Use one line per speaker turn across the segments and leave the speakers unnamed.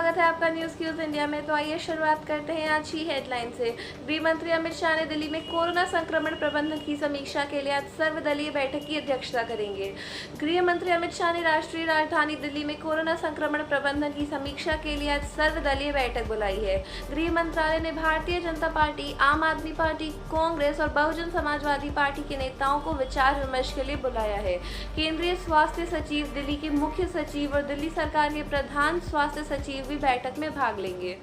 स्वागत है आपका न्यूज़ क्यूज इंडिया में। तो आइए शुरुआत करते हैं आज की हेडलाइन से। गृह मंत्री अमित शाह ने दिल्ली में कोरोना संक्रमण प्रबंधन की समीक्षा के लिए आज सर्वदलीय बैठक की अध्यक्षता करेंगे। गृह मंत्री अमित शाह ने राष्ट्रीय राजधानी दिल्ली में कोरोना संक्रमण प्रबंधन की समीक्षा के लिए आज सर्वदलीय बैठक बुलाई है। गृह मंत्रालय ने भारतीय जनता पार्टी, आम आदमी पार्टी, कांग्रेस और बहुजन समाजवादी पार्टी के नेताओं को विचार विमर्श के लिए बुलाया है। केंद्रीय स्वास्थ्य सचिव, दिल्ली के मुख्य सचिव और दिल्ली सरकार के प्रधान स्वास्थ्य सचिव भी बैठक में भाग लेंगे।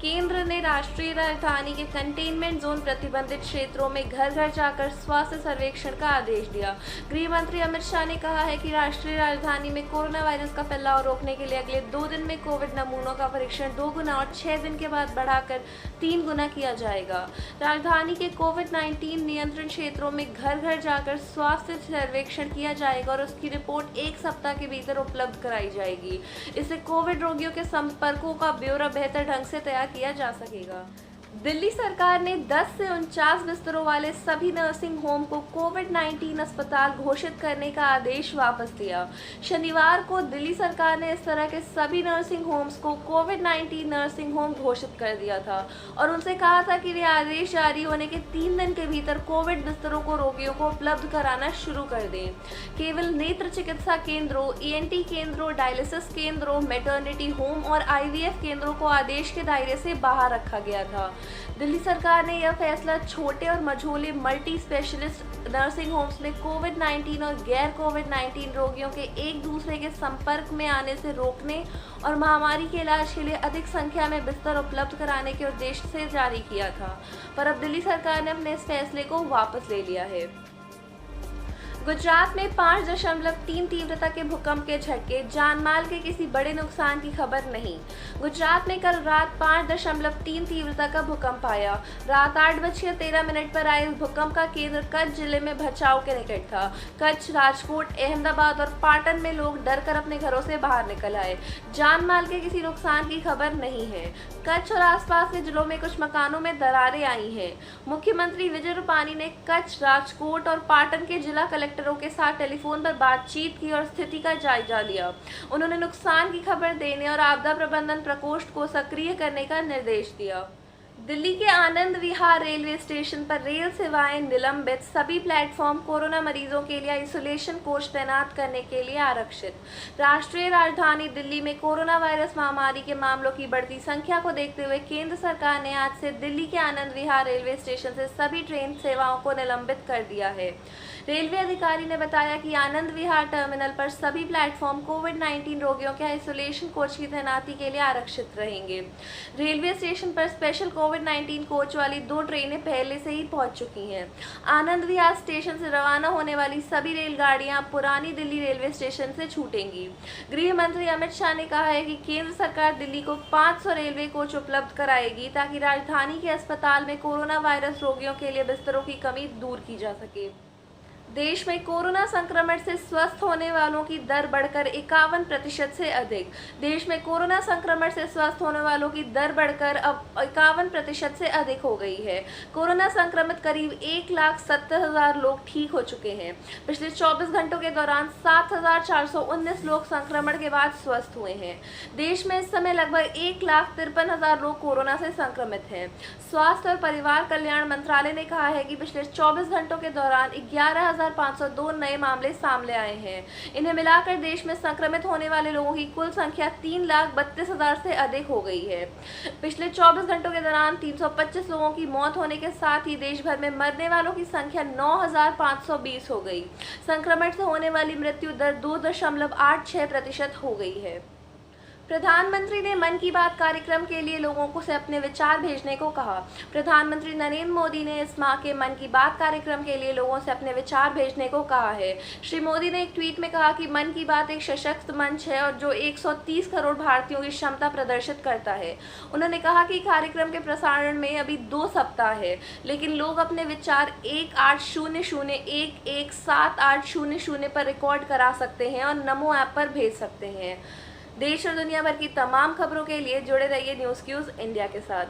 केंद्र ने राष्ट्रीय राजधानी के कंटेनमेंट जोन प्रतिबंधित क्षेत्रों में घर घर जाकर स्वास्थ्य सर्वेक्षण का आदेश दिया। गृह मंत्री अमित शाह ने कहा है कि राष्ट्रीय राजधानी में कोरोना वायरस का फैलाव रोकने के लिए अगले 2 दिन में कोविड नमूनों का परीक्षण 2 गुना और 6 दिन के बाद बढ़ाकर 3 गुना किया जाएगा। राजधानी के कोविड-19 नियंत्रण क्षेत्रों में घर घर जाकर स्वास्थ्य सर्वेक्षण किया जाएगा और उसकी रिपोर्ट 1 सप्ताह के भीतर उपलब्ध कराई जाएगी। इससे कोविड रोगियों के संपर्कों का ब्यौरा बेहतर ढंग से तैयार किया जा सकेगा। दिल्ली सरकार ने 10 से 49 बिस्तरों वाले सभी नर्सिंग होम को कोविड-19 अस्पताल घोषित करने का आदेश वापस लिया। शनिवार को दिल्ली सरकार ने इस तरह के सभी नर्सिंग होम्स को कोविड-19 नर्सिंग होम घोषित कर दिया था और उनसे कहा था कि वे आदेश जारी होने के 3 दिन के भीतर कोविड बिस्तरों को रोगियों को उपलब्ध कराना शुरू कर दें। केवल नेत्र चिकित्सा केंद्रों, ENT केंद्रों, डायलिसिस केंद्रों, मैटरनिटी होम और IVF केंद्रों को आदेश के दायरे से बाहर रखा गया था। दिल्ली सरकार ने यह फैसला छोटे और मझोले मल्टी स्पेशलिस्ट नर्सिंग होम्स में कोविड-19 और गैर कोविड-19 रोगियों के एक दूसरे के संपर्क में आने से रोकने और महामारी के इलाज के लिए अधिक संख्या में बिस्तर उपलब्ध कराने के उद्देश्य से जारी किया था, पर अब दिल्ली सरकार ने अपने इस फैसले को वापस ले लिया है। गुजरात में 5.3 तीव्रता के भूकंप के झटके, जानमाल के किसी बड़े नुकसान की खबर नहीं। गुजरात में कल रात 5.3 तीव्रता का भूकंप आया। रात 8:13 पर आए इस भूकंप का केंद्र कच्छ जिले में भचाऊ के निकट था। कच्छ, राजकोट, अहमदाबाद और पाटन में लोग डरकर अपने घरों से बाहर निकल आए। जानमाल के किसी नुकसान की खबर नहीं है। कच्छ और आसपास के जिलों में कुछ मकानों में दरारें आई हैं। मुख्यमंत्री विजय रूपानी ने कच्छ, राजकोट और पाटन के जिला कलेक्टरों के साथ टेलीफोन पर बातचीत की और स्थिति का जायजा लिया। उन्होंने नुकसान की खबर देने और आपदा प्रबंधन प्रकोष्ठ को सक्रिय करने का निर्देश दिया। दिल्ली के आनंद विहार रेलवे स्टेशन पर रेल सेवाएं निलंबित, सभी प्लेटफॉर्म कोरोना मरीजों के लिए आइसोलेशन कोच तैनात करने के लिए आरक्षित। राष्ट्रीय राजधानी दिल्ली में कोरोना वायरस महामारी के मामलों की बढ़ती संख्या को देखते हुए केंद्र सरकार ने आज से दिल्ली के आनंद विहार रेलवे स्टेशन से सभी ट्रेन सेवाओं को निलंबित कर दिया है। रेलवे अधिकारी ने बताया कि आनंद विहार टर्मिनल पर सभी प्लेटफॉर्म कोविड-19 रोगियों के आइसोलेशन कोच की तैनाती के लिए आरक्षित रहेंगे। रेलवे स्टेशन पर स्पेशल कोविड-19 कोच वाली 2 ट्रेनें पहले से ही पहुंच चुकी हैं। आनंद विहार स्टेशन से रवाना होने वाली सभी रेलगाड़ियां पुरानी दिल्ली रेलवे स्टेशन से छूटेंगी। गृह मंत्री अमित शाह ने कहा है कि केंद्र सरकार दिल्ली को 500 रेलवे कोच उपलब्ध कराएगी ताकि राजधानी के अस्पताल में कोरोना वायरस रोगियों के लिए बिस्तरों की कमी दूर की जा सके। देश में कोरोना संक्रमण से स्वस्थ होने वालों की दर बढ़कर 51% से अधिक। देश में कोरोना संक्रमण से स्वस्थ होने वालों की दर बढ़कर अब 51% से अधिक हो गई है। कोरोना संक्रमित करीब 1,70,000 लोग ठीक हो चुके हैं। पिछले 24 घंटों के दौरान 7,419 लोग संक्रमण के बाद स्वस्थ हुए हैं। देश में इस समय लगभग 1,53,000 लोग कोरोना से संक्रमित हैं। स्वास्थ्य और परिवार कल्याण मंत्रालय ने कहा है कि पिछले 24 घंटों के दौरान 11,502 नए मामले सामने आए हैं। इन्हें मिलाकर देश में संक्रमित होने वाले लोगों की कुल संख्या 3,32,000 से अधिक हो गई है। पिछले 24 घंटों के दौरान 325 लोगों की मौत होने के साथ ही देश भर में मरने वालों की संख्या 9,520 हो गई। संक्रमण से होने वाली मृत्यु दर 2.86% हो गई है। प्रधानमंत्री ने मन की बात कार्यक्रम के लिए लोगों से अपने विचार भेजने को कहा। प्रधानमंत्री नरेंद्र मोदी ने इस माह के मन की बात कार्यक्रम के लिए लोगों से अपने विचार भेजने को कहा है। श्री मोदी ने एक ट्वीट में कहा कि मन की बात एक सशक्त मंच है और जो 130 करोड़ भारतीयों की क्षमता प्रदर्शित करता है। उन्होंने कहा कि कार्यक्रम के प्रसारण में अभी 2 सप्ताह है, लेकिन लोग अपने विचार 1800117800 पर रिकॉर्ड करा सकते हैं और नमो ऐप पर भेज सकते हैं। देश और दुनिया भर की तमाम खबरों के लिए जुड़े रहिए न्यूज़ क्यूज इंडिया के साथ।